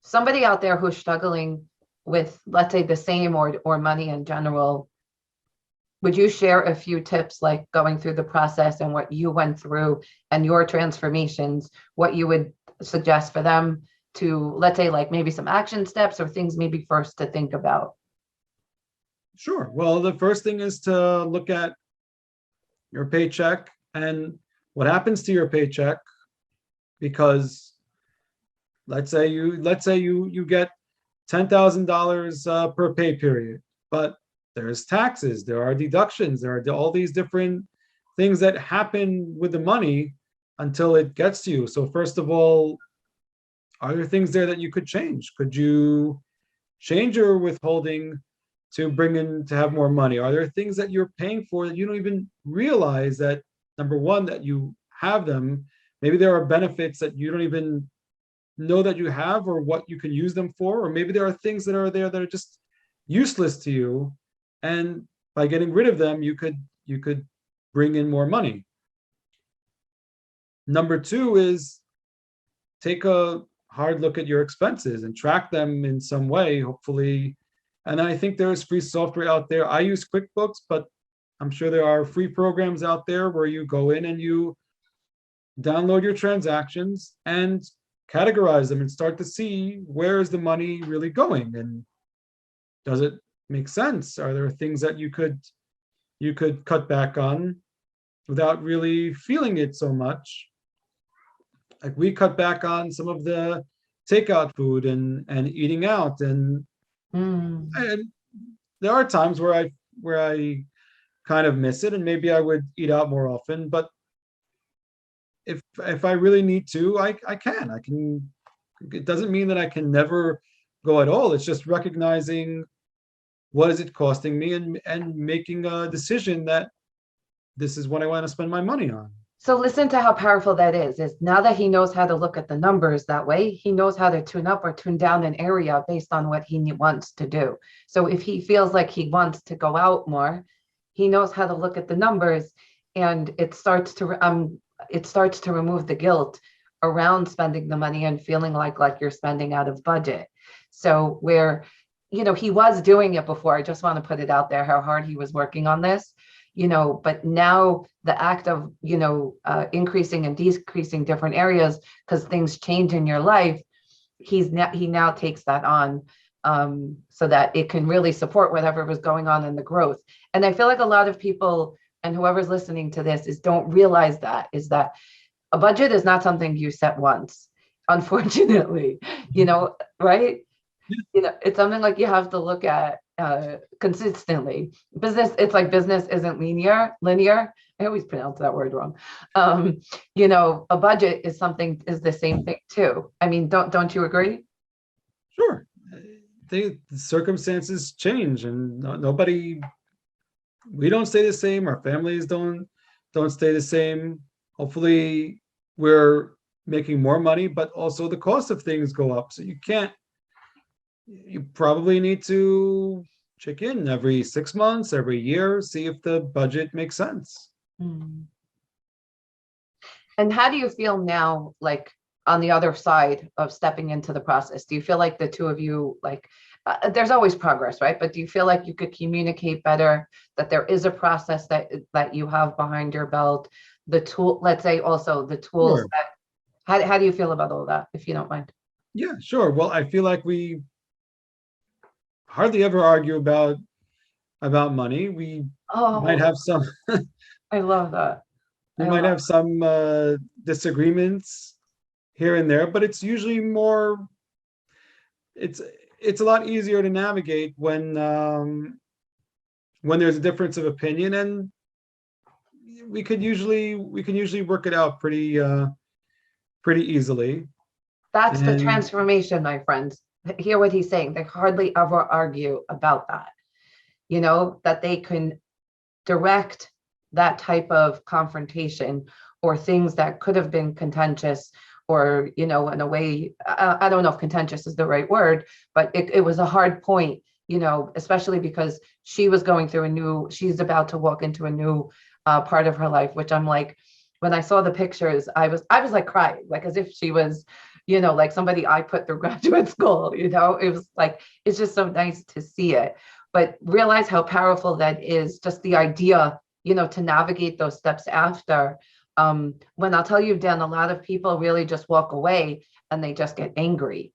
somebody out there who's struggling with, let's say, the same or money in general, would you share a few tips, like going through the process and what you went through and your transformations, what you would suggest for them to, let's say, like maybe some action steps or things maybe first to think about? Sure. Well, the first thing is to look at your paycheck and what happens to your paycheck, because let's say you get $10,000 per pay period, but there's taxes, there are deductions, there are all these different things that happen with the money until it gets to you. So first of all, are there things there that you could change? Could you change your withholding to bring in to have more money? Are there things that you're paying for that you don't even realize that, number one, that you have them? Maybe there are benefits that you don't even know that you have or what you can use them for, or maybe there are things that are there that are just useless to you, and by getting rid of them, you could bring in more money. Number two is take a hard look at your expenses and track them in some way, hopefully. And I think there's free software out there. I use QuickBooks, but I'm sure there are free programs out there where you go in and you download your transactions and categorize them and start to see where is the money really going, and does it make sense? Are there things that you could cut back on without really feeling it so much? Like we cut back on some of the takeout food and eating out, and there are times where I kind of miss it, and maybe I would eat out more often. But if I really need to, I can. It doesn't mean that I can never go at all. It's just recognizing what is it costing me and making a decision that this is what I want to spend my money on. So listen to how powerful that is now that he knows how to look at the numbers that way, he knows how to tune up or tune down an area based on what he wants to do. So if he feels like he wants to go out more, he knows how to look at the numbers, and it starts to remove the guilt around spending the money and feeling like you're spending out of budget. So where, he was doing it before, I just want to put it out there how hard he was working on this, but now the act of, increasing and decreasing different areas because things change in your life, he now takes that on, so that it can really support whatever was going on in the growth. And I feel like a lot of people, and whoever's listening to this, don't realize is that a budget is not something you set once, unfortunately, right? It's something like you have to look at consistently. It's like business isn't linear. I always pronounce that word wrong. A budget is the same thing too. I mean, don't you agree? Sure. The circumstances change, and we don't stay the same. Our families don't stay the same. Hopefully we're making more money, but also the cost of things go up. So you probably need to check in every 6 months, every year, see if the budget makes sense. And how do you feel now, like on the other side of stepping into the process? Do you feel like the two of you, there's always progress, right? But do you feel like you could communicate better, that there is a process that you have behind your belt, the tool, let's say also the tools Sure. How do you feel about all that, if you don't mind? Yeah, sure. Well, I feel like we hardly ever argue about money. We might have some I love that. have some disagreements here and there, but it's usually more, it's a lot easier to navigate when there's a difference of opinion, and we can usually work it out pretty easily. That's the transformation, my friends. Hear what he's saying. They hardly ever argue about that. That they can direct that type of confrontation or things that could have been contentious, or, in a way, I don't know if contentious is the right word, but it was a hard point, especially because she was going through she's about to walk into a new part of her life, which I'm like, when I saw the pictures, I was like crying, like as if she was, like somebody I put through graduate school, it was like, it's just so nice to see it. But realize how powerful that is, just the idea, to navigate those steps after. When I'll tell you, Dan, a lot of people really just walk away and they just get angry.